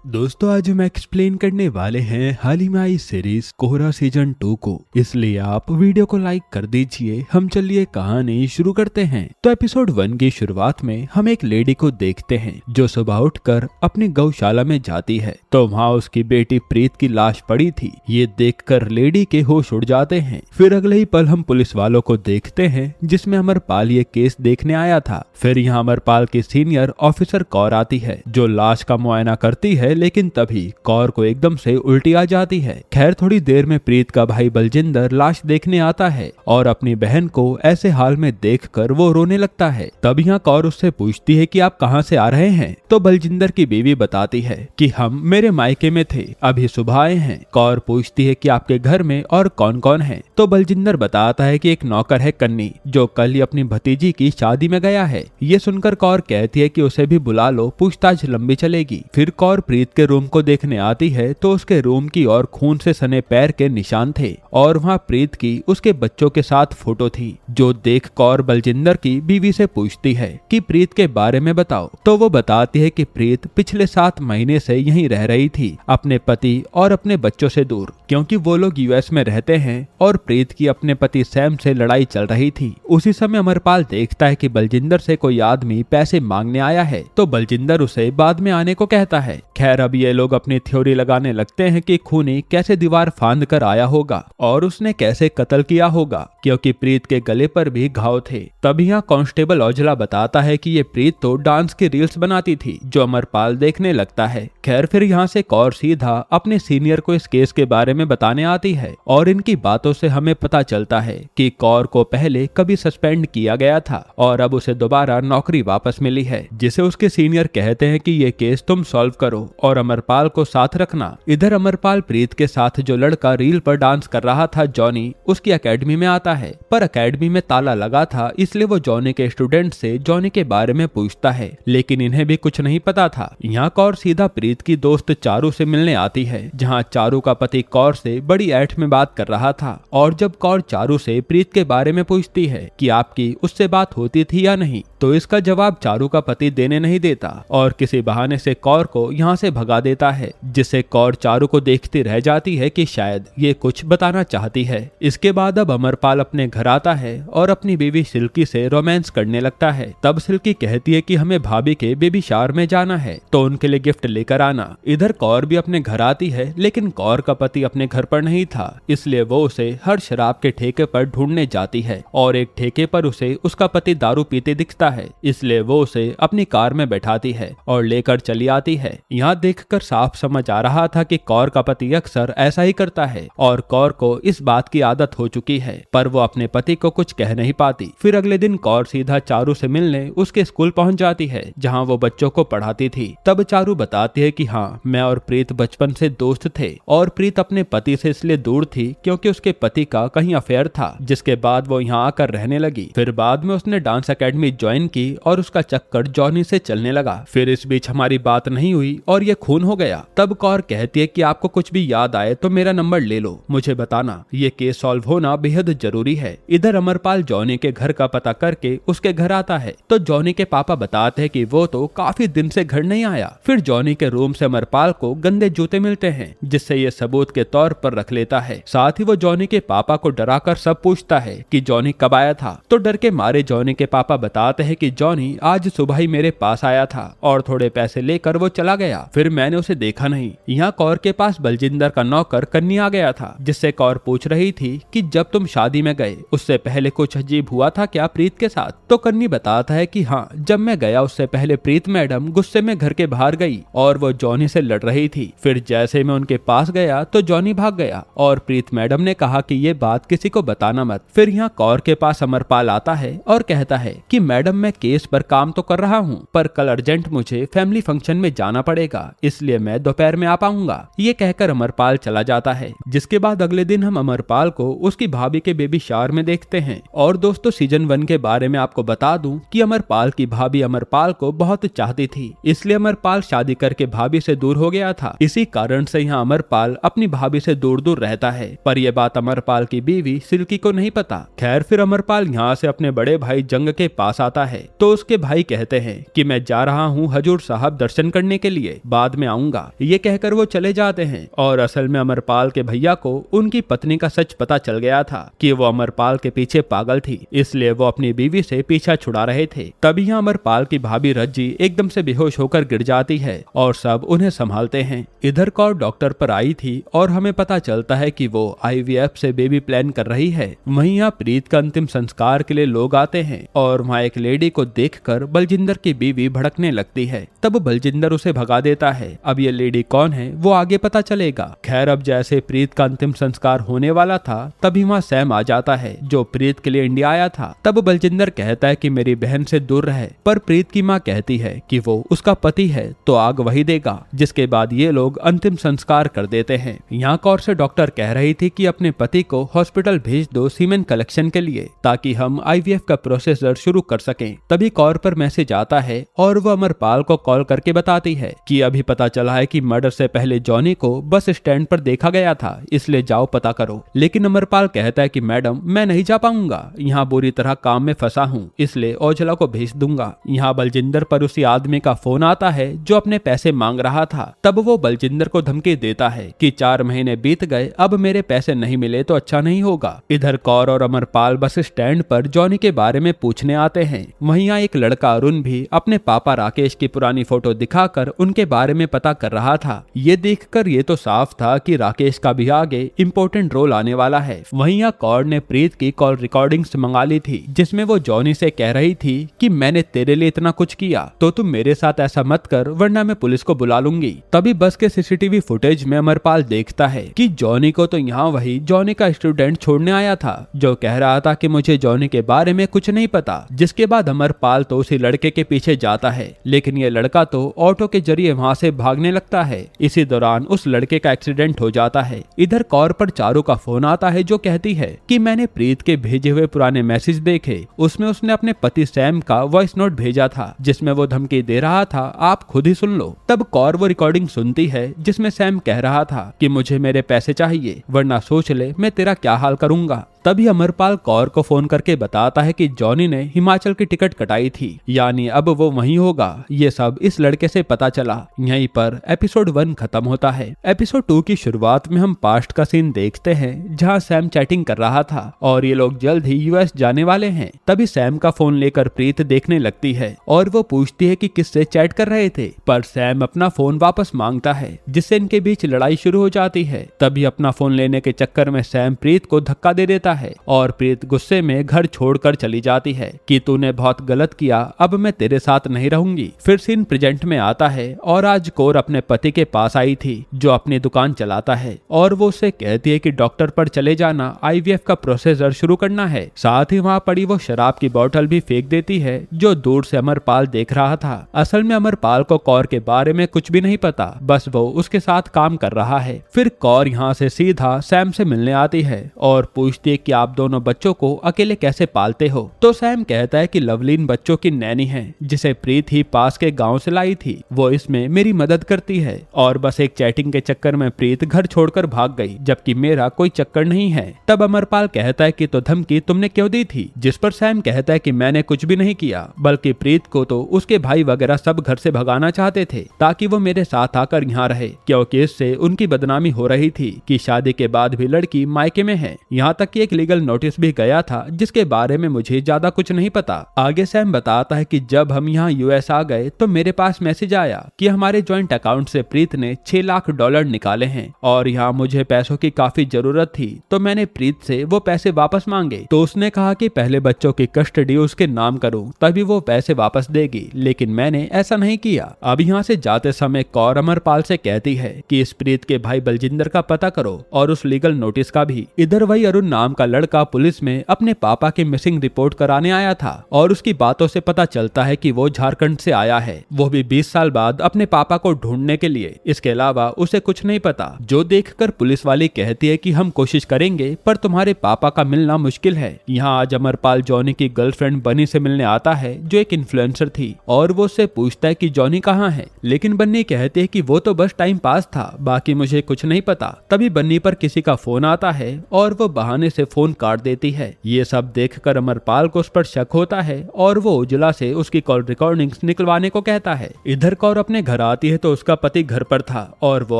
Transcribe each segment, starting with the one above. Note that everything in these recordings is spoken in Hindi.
दोस्तों आज हम एक्सप्लेन करने वाले हैं हाल ही में आई सीरीज कोहरा सीजन 2 को, इसलिए आप वीडियो को लाइक कर दीजिए। हम चलिए कहानी शुरू करते हैं। तो एपिसोड 1 की शुरुआत में हम एक लेडी को देखते हैं जो सुबह उठकर अपनी गौशाला में जाती है, तो वहाँ उसकी बेटी प्रीत की लाश पड़ी थी। ये देखकर लेडी के होश उड़ जाते हैं। फिर अगले ही पल हम पुलिस वालों को देखते हैं जिसमें अमरपाल ये केस देखने आया था। फिर यहाँ अमरपाल की सीनियर ऑफिसर कौर आती है जो लाश का मुआयना करती है, लेकिन तभी कौर को एकदम से उल्टी आ जाती है। खैर थोड़ी देर में प्रीत का भाई बलजिंदर लाश देखने आता है और अपनी बहन को ऐसे हाल में देखकर वो रोने लगता है। तब यहाँ कौर उससे पूछती है कि आप कहाँ से आ रहे हैं, तो बलजिंदर की बीवी बताती है कि हम मेरे मायके में थे, अभी सुबह आए हैं। कौर पूछती है कि आपके घर में और कौन कौन है, तो बलजिंदर बताता है कि एक नौकर है कन्नी जो कल ही अपनी भतीजी की शादी में गया है। ये सुनकर कौर कहती है कि उसे भी बुला लो, पूछताछ लंबी चलेगी। फिर कौर प्रीत के रूम को देखने आती है तो उसके रूम की ओर खून से सने पैर के निशान थे और वहाँ प्रीत की उसके बच्चों के साथ फोटो थी। जो देख कौर बलजिंदर की बीवी से पूछती है कि प्रीत के बारे में बताओ, तो वो बताती है कि प्रीत पिछले 7 महीने से यहीं रह रही थी, अपने पति और अपने बच्चों से दूर, क्योंकि वो लोग यूएस में रहते हैं और प्रीत की अपने पति सैम से लड़ाई चल रही थी। उसी समय अमरपाल देखता है कि बलजिंदर से कोई आदमी पैसे मांगने आया है, तो बलजिंदर उसे बाद में आने को कहता है। खैर अब ये लोग अपनी थ्योरी लगाने लगते हैं कि खूनी कैसे दीवार फांद कर आया होगा और उसने कैसे कत्ल किया होगा, क्योंकि प्रीत के गले पर भी घाव थे। तभी यहाँ कांस्टेबल औजला बताता है कि ये प्रीत तो डांस की रील्स बनाती थी, जो अमरपाल देखने लगता है। खैर फिर यहाँ से कौर सीधा अपने सीनियर को इस केस के बारे में बताने आती है और इनकी बातों से हमें पता चलता है कि कौर को पहले कभी सस्पेंड किया गया था और अब उसे दोबारा नौकरी वापस मिली है, जिसे उसके सीनियर कहते हैं कि ये केस तुम सॉल्व करो और अमरपाल को साथ रखना। इधर अमरपाल प्रीत के साथ जो लड़का रील पर डांस कर रहा था जॉनी, उसकी एकेडमी में आता है, पर एकेडमी में ताला लगा था, इसलिए वो जॉनी के स्टूडेंट से जॉनी के बारे में पूछता है, लेकिन इन्हें भी कुछ नहीं पता था। यहाँ कौर सीधा प्रीत की दोस्त चारू से मिलने आती है, जहाँ चारू का पति कौर से बड़ी ऐठ में बात कर रहा था। और जब कौर चारू से प्रीत के बारे में पूछती है कि आपकी उससे बात होती थी या नहीं, तो इसका जवाब चारू का पति देने नहीं देता और किसी बहाने से कौर को यहाँ से भगा देता है, जिससे कौर चारू को देखती रह जाती है कि शायद ये कुछ बताना चाहती है। इसके बाद अब अमरपाल अपने घर आता है और अपनी बीवी सिल्की से रोमांस करने लगता है। तब सिल्की कहती है कि हमें भाभी के बेबी शावर में जाना है, तो उनके लिए गिफ्ट लेकर आना। इधर कौर भी अपने घर आती है, लेकिन कौर का पति अपने घर पर नहीं था, इसलिए वो उसे हर शराब के ठेके पर ढूंढने जाती है और एक ठेके पर उसे उसका पति दारू पीते दिखता है, इसलिए वो उसे अपनी कार में बैठाती है और लेकर चली आती है। यहाँ देखकर साफ समझ आ रहा था कि कौर का पति अक्सर ऐसा ही करता है और कौर को इस बात की आदत हो चुकी है, पर वो अपने पति को कुछ कह नहीं पाती। फिर अगले दिन कौर सीधा चारू से मिलने उसके स्कूल पहुंच जाती है, जहाँ वो बच्चों को पढ़ाती थी। तब चारू बताती है कि हाँ, मैं और प्रीत बचपन से दोस्त थे और प्रीत अपने पति से इसलिए दूर थी क्योंकि उसके पति का कहीं अफेयर था, जिसके बाद वो यहाँ आकर रहने लगी। फिर बाद में उसने डांस एकेडमी ज्वाइन की और उसका चक्कर जॉनी से चलने लगा। फिर इस बीच हमारी बात नहीं हुई और ये खून हो गया। तब कौर कहती है कि आपको कुछ भी याद आए तो मेरा नंबर ले लो, मुझे बताना, ये केस सॉल्व होना बेहद जरूरी है। इधर अमरपाल जॉनी के घर का पता करके उसके घर आता है, तो जॉनी के पापा बताते हैं कि वो तो काफी दिन से घर नहीं आया। फिर जॉनी के रूम से अमरपाल को गंदे जूते मिलते हैं, जिससे ये सबूत के तौर पर रख लेता है। साथ ही वो जॉनी के पापा को डराकर सब पूछता है कि जॉनी कब आया था, तो डर के मारे जॉनी के पापा बताते हैं कि जॉनी आज सुबह ही मेरे पास आया था और थोड़े पैसे लेकर वो चला गया, फिर मैंने उसे देखा नहीं। यहाँ कौर के पास बलजिंदर का नौकर कन्नी आ गया था, जिससे कौर पूछ रही थी कि जब तुम शादी में गए उससे पहले कुछ अजीब हुआ था क्या प्रीत के साथ, तो कन्नी बताता है कि हाँ, जब मैं गया उससे पहले प्रीत मैडम गुस्से में घर के बाहर गई और वो जॉनी से लड़ रही थी। फिर जैसे मैं उनके पास गया तो जॉनी भाग गया और प्रीत मैडम ने कहा कि ये बात किसी को बताना मत। फिर यहाँ कौर के पास अमरपाल आता है और कहता है कि मैडम मैं केस पर काम तो कर रहा हूँ, पर कल अर्जेंट मुझे फैमिली फंक्शन में जाना पड़ेगा, इसलिए मैं दोपहर में आ पाऊंगा। ये कहकर अमरपाल चला जाता है। जिसके बाद अगले दिन हम अमरपाल को उसकी भाभी के बेबी शावर में देखते हैं। और दोस्तों सीजन 1 के बारे में आपको बता दूं कि अमरपाल की भाभी अमरपाल को बहुत चाहती थी, इसलिए अमरपाल शादी करके भाभी से दूर हो गया था। इसी कारण से यहाँ अमरपाल अपनी भाभी से दूर दूर रहता है, पर यह बात अमरपाल की बीवी सिल्की को नहीं पता। खैर फिर अमरपाल यहाँ से अपने बड़े भाई जंग के पास आता है, तो उसके भाई कहते हैं कि मैं जा रहा हूँ हजूर साहब दर्शन करने के लिए, बाद में आऊंगा। ये कहकर वो चले जाते हैं और असल में अमरपाल के भैया को उनकी पत्नी का सच पता चल गया था कि वो अमरपाल के पीछे पागल थी, इसलिए वो अपनी बीवी से पीछा छुड़ा रहे थे। तभी यहाँ अमरपाल की भाभी रज्जी एकदम से बेहोश होकर गिर जाती है और सब उन्हें संभालते हैं। इधर कौर डॉक्टर पर आई थी और हमें पता चलता है कि वो IVF से बेबी प्लान कर रही है। वहीं यहाँ प्रीत का अंतिम संस्कार के लिए लोग आते हैं और वहाँ एक लेडी को देखकर बलजिंदर की बीवी भड़कने लगती है। तब बलजिंदर उसे भगा देता है। अब ये लेडी कौन है वो आगे पता चलेगा। खैर, अब जैसे प्रीत का अंतिम संस्कार होने वाला था तभी वहाँ सैम आ जाता है जो प्रीत के लिए इंडिया आया था। तब बलजिंदर कहता है कि मेरी बहन से दूर रहे, पर प्रीत की माँ कहती है कि वो उसका पति है तो आग वही देगा। जिसके बाद ये लोग अंतिम संस्कार कर देते हैं। यहाँ कौर से डॉक्टर कह रही थी कि अपने पति को हॉस्पिटल भेज दो सीमेन कलेक्शन के लिए ताकि हम IVF का प्रोसेसर शुरू कर सकें। तभी कौर पर मैसेज आता है और वो अमरपाल को कॉल करके बताती है कि अभी पता चला है कि मर्डर से पहले जॉनी को बस स्टैंड पर देखा गया था, इसलिए जाओ पता करो। लेकिन अमरपाल कहता है कि मैडम मैं नहीं जा पाऊंगा, यहाँ बुरी तरह काम में फंसा हूँ, इसलिए ओझला को भेज दूंगा। यहाँ बलजिंदर पर उसी आदमी का फोन आता है जो अपने पैसे मांग रहा था। तब वो बलजिंदर को धमकी देता है कि 4 महीने बीत गए, अब मेरे पैसे नहीं मिले तो अच्छा नहीं होगा। इधर कौर और अमरपाल बस स्टैंड पर जॉनी के बारे में पूछने आते हैं। वहीं यहाँ एक लड़का अरुण भी अपने पापा राकेश की पुरानी फोटो दिखाकर उनके बारे में पता कर रहा था। ये देखकर ये तो साफ था कि राकेश का भी आगे इम्पोर्टेंट रोल आने वाला है। वहीं यहाँ कौर ने प्रीत की कॉल रिकॉर्डिंग्स मंगा ली थी जिसमें वो जॉनी से कह रही थी कि मैंने तेरे लिए इतना कुछ किया तो तुम मेरे साथ ऐसा मत कर वरना मैं पुलिस को बुला लूंगी। तभी बस के CCTV फुटेज में अमरपाल देखता है कि जॉनी को तो यहाँ वही जॉनी का स्टूडेंट छोड़ने आया था जो कह रहा था कि मुझे जॉनी के बारे में कुछ नहीं पता। जिसके बाद अमरपाल तो उसी लड़के के पीछे जाता है, लेकिन ये लड़का तो ऑटो के जरिए वहाँ से भागने लगता है। इसी दौरान उस लड़के का एक्सीडेंट हो जाता है। इधर कौर पर चारू का फोन आता है जो कहती है कि मैंने प्रीत के भेजे हुए पुराने मैसेज देखे, उसमें उसने अपने पति सैम का वॉइस नोट भेजा था जिसमें वो धमकी दे रहा था, आप खुद ही सुन लो। तब कौर वो रिकॉर्डिंग सुनती है जिसमें सैम कह रहा था कि मुझे मेरे पैसे चाहिए वरना सोच ले मैं तेरा क्या हाल करूंगा। तभी अमरपाल कौर को फोन करके बताता है कि जॉनी ने हिमाचल की टिकट कटाई थी, यानी अब वो वहीं होगा। ये सब इस लड़के से पता चला। यहीं पर एपिसोड 1 खत्म होता है। एपिसोड 2 की शुरुआत में हम पास्ट का सीन देखते हैं जहां सैम चैटिंग कर रहा था और ये लोग जल्द ही US जाने वाले हैं। तभी सैम का फोन लेकर प्रीत देखने लगती है और वो पूछती है कि किससे चैट कर रहे थे, पर सैम अपना फोन वापस मांगता है जिससे इनके बीच लड़ाई शुरू हो जाती है। तभी अपना फोन लेने के चक्कर में सैम प्रीत को धक्का दे देता है और प्रीत गुस्से में घर छोड़कर चली जाती है कि तूने बहुत गलत किया, अब मैं तेरे साथ नहीं रहूंगी। फिर सीन प्रेजेंट में आता है और आज कौर अपने पति के पास आई थी जो अपनी दुकान चलाता है और वो उससे कहती है कि डॉक्टर पर चले जाना, IVF का प्रोसेसर शुरू करना है। साथ ही वहाँ पड़ी वो शराब की बोतल भी फेंक देती है जो दूर से अमरपाल देख रहा था। असल में अमरपाल को कौर के बारे में कुछ भी नहीं पता, बस वो उसके साथ काम कर रहा है। फिर कौर यहाँ से सीधा सैम से मिलने आती है और पूछती है कि आप दोनों बच्चों को अकेले कैसे पालते हो। तो सैम कहता है कि लवलीन बच्चों की नैनी है जिसे प्रीत ही पास के गांव से लाई थी, वो इसमें मेरी मदद करती है और बस एक चैटिंग के चक्कर में प्रीत घर छोड़कर भाग गई, जबकि मेरा कोई चक्कर नहीं है। तब अमरपाल कहता है कि तो धमकी तुमने क्यों दी थी, जिस पर सैम कहता है कि मैंने कुछ भी नहीं किया, बल्कि प्रीत को तो उसके भाई वगैरह सब घर से भगाना चाहते थे ताकि वो मेरे साथ आकर यहाँ रहे, क्योंकि इससे उनकी बदनामी हो रही थी कि शादी के बाद भी लड़की मायके में है। यहाँ तक कि एक लीगल नोटिस भी गया था जिसके बारे में मुझे ज्यादा कुछ नहीं पता। आगे सैम बताता है कि जब हम यहाँ US आ गए तो मेरे पास मैसेज आया कि हमारे ज्वाइंट अकाउंट से प्रीत ने $6 लाख निकाले हैं और यहाँ मुझे पैसों की काफी जरूरत थी, तो मैंने प्रीत से वो पैसे वापस मांगे। तो उसने कहा कि पहले बच्चों की कस्टडी उसके नाम करूं तभी वो पैसे वापस देगी, लेकिन मैंने ऐसा नहीं किया। अब यहाँ से जाते समय कौर अमरपाल से कहती है कि इस प्रीत के भाई बलजिंदर का पता करो और उस लीगल नोटिस का भी। इधर वही अरुण नाम का लड़का पुलिस में अपने पापा की मिसिंग रिपोर्ट कराने आया था और उसकी बातों से पता चलता है कि वो झारखंड से आया है, वो भी 20 साल बाद अपने पापा को ढूंढने के लिए। इसके अलावा उसे कुछ नहीं पता, जो देखकर पुलिस वाली कहती है कि हम कोशिश करेंगे पर तुम्हारे पापा का मिलना मुश्किल है। यहाँ आज अमरपाल जॉनी की गर्लफ्रेंड बनी से मिलने आता है जो एक इन्फ्लुएंसर थी और वो उससे पूछता है कि जॉनी कहाँ है, लेकिन बन्नी कहती है कि वो तो बस टाइम पास था, बाकी मुझे कुछ नहीं पता। तभी बन्नी पर किसी का फोन आता है और वो बहाने से फोन काट देती है। ये सब देखकर अमरपाल को उस पर शक होता है और वो उज्ज्वला से उसकी कॉल रिकॉर्डिंग्स निकलवाने को कहता है। इधर कौर अपने घर आती है तो उसका पति घर पर था और वो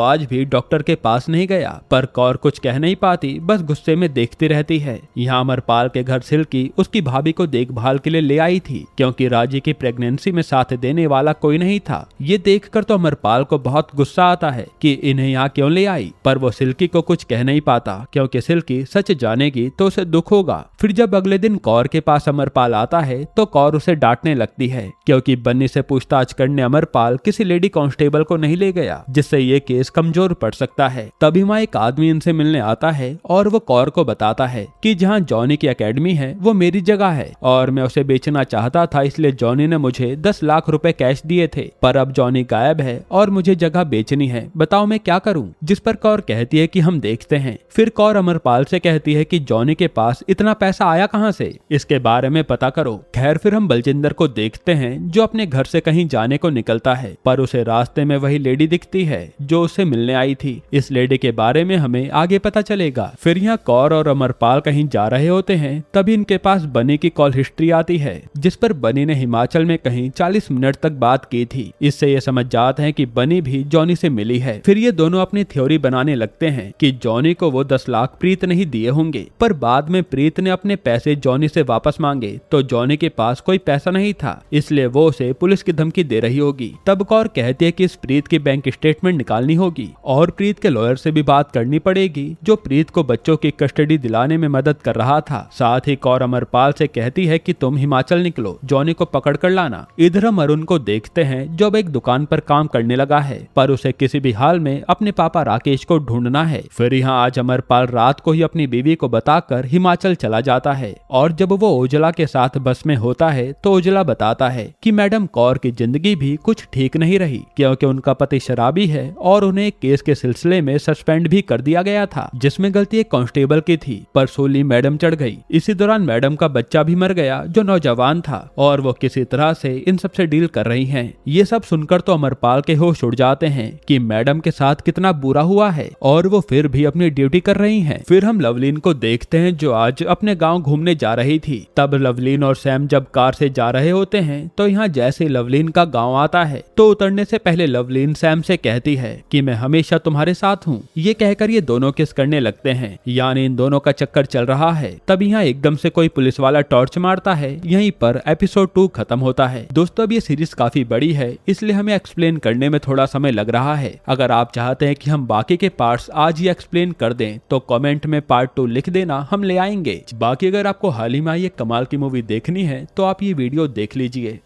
आज भी डॉक्टर के पास नहीं गया, पर कौर कुछ कह नहीं पाती, बस गुस्से में देखती रहती है। यहाँ अमरपाल के घर सिल्की उसकी भाभी को देखभाल के लिए ले आई थी, क्योंकि राजी की प्रेगनेंसी में साथ देने वाला कोई नहीं था। ये देखकर तो अमरपाल को बहुत गुस्सा आता है कि इन्हें यहाँ क्यों ले आई, पर वो सिल्की को कुछ कह नहीं पाता, क्योंकि सिल्की सच जानेगी तो उसे दुख होगा। फिर जब अगले दिन कौर के पास अमरपाल आता है तो कौर उसे डांटने लगती है, क्योंकि बन्नी से पूछताछ करने अमरपाल किसी लेडी कांस्टेबल को नहीं ले गया, जिससे ये केस कमजोर पड़ सकता है। तभी वहाँ एक आदमी इनसे मिलने आता है और वो कौर को बताता है कि जहाँ जॉनी की एकेडमी है वो मेरी जगह है और मैं उसे बेचना चाहता था, इसलिए जॉनी ने मुझे 10 लाख रुपए कैश दिए थे, पर अब जॉनी गायब है और मुझे जगह बेचनी है, बताओ मैं क्या करूं? जिस पर कौर कहती है कि हम देखते हैं। फिर कौर अमरपाल से कहती है कि जॉनी के पास इतना पैसा आया कहां से, इसके बारे में पता करो। खैर फिर हम बलजिंदर को देखते हैं जो अपने घर से कहीं जाने को निकलता है, पर उसे रास्ते में वही लेडी दिखती है जो उसे मिलने आई थी। इस लेडी के बारे में हमें आगे पता चलेगा। फिर यहाँ कौर और अमरपाल कहीं जा रहे होते हैं, तभी इनके पास बनी की कॉल हिस्ट्री आती है, जिस पर बनी ने हिमाचल में कहीं 40 मिनट तक बात की थी। इससे ये समझ जाते हैं कि बनी भी जॉनी से मिली है। फिर ये दोनों अपनी थ्योरी बनाने लगते हैं कि जॉनी को वो 10 लाख प्रीत नहीं दिए होंगे, पर बाद में प्रीत ने अपने पैसे जॉनी से वापस मांगे तो जॉनी के पास कोई पैसा नहीं था, इसलिए वो उसे पुलिस की धमकी दे रही होगी। तब कौर कहती है कि इस प्रीत की बैंक स्टेटमेंट निकालनी होगी और प्रीत के लॉयर से भी बात करनी पड़ेगी, जो प्रीत को बच्चों की कस्टडी दिलाने में मदद कर रहा था। साथ ही कौर अमरपाल से कहती है कि तुम हिमाचल निकलो, जॉनी को पकड़ कर लाना। इधर हम अरुण को देखते हैं जो अब एक दुकान पर काम करने लगा है, पर उसे किसी भी हाल में अपने पापा राकेश को ढूंढना है। फिर यहाँ आज अमरपाल रात को ही अपनी बीवी को बताकर हिमाचल चला जाता है और जब वो उज्ज्वला के साथ बस में होता है तो उज्ज्वला बताता है कि मैडम कौर की जिंदगी भी कुछ ठीक नहीं रही, क्योंकि उनका पति शराबी है और उन्हें एक केस के सिलसिले में सस्पेंड भी कर दिया गया था, जिसमें गलती एक कांस्टेबल की थी, पर सूली मैडम चढ़ गई। इसी दौरान मैडम का बच्चा भी मर गया जो नौजवान था और वो किसी तरह से इन सब से डील कर रही हैं। ये सब सुनकर तो अमरपाल के होश उड़ जाते हैं कि मैडम के साथ कितना बुरा हुआ है और वो फिर भी अपनी ड्यूटी कर रही हैं। फिर हम लवलीन को देखते हैं जो आज अपने गांव घूमने जा रही थी। तब लवलीन और सैम जब कार से जा रहे होते हैं तो यहाँ जैसे लवलीन का गांव आता है तो उतरने से पहले लवलीन सैम से कहती है कि मैं हमेशा तुम्हारे साथ हूँ। ये कहकर ये दोनों किस करने लगते हैं, यानी इन दोनों का चक्कर चल रहा है। तब यहाँ एकदम से कोई पुलिस वाला टॉर्च मारता है। यहीं पर एपिसोड 2 खत्म होता है। दोस्तों अब ये सीरीज काफी बड़ी है, इसलिए हमें एक्सप्लेन करने में थोड़ा समय लग रहा है। अगर आप चाहते हैं कि हम बाकी के पार्ट्स आज ही एक्सप्लेन कर दें तो कमेंट में पार्ट 2 लिख देना, हम ले आएंगे। बाकी अगर आपको हाल ही में ये कमाल की मूवी देखनी है तो आप ये वीडियो देख लीजिए।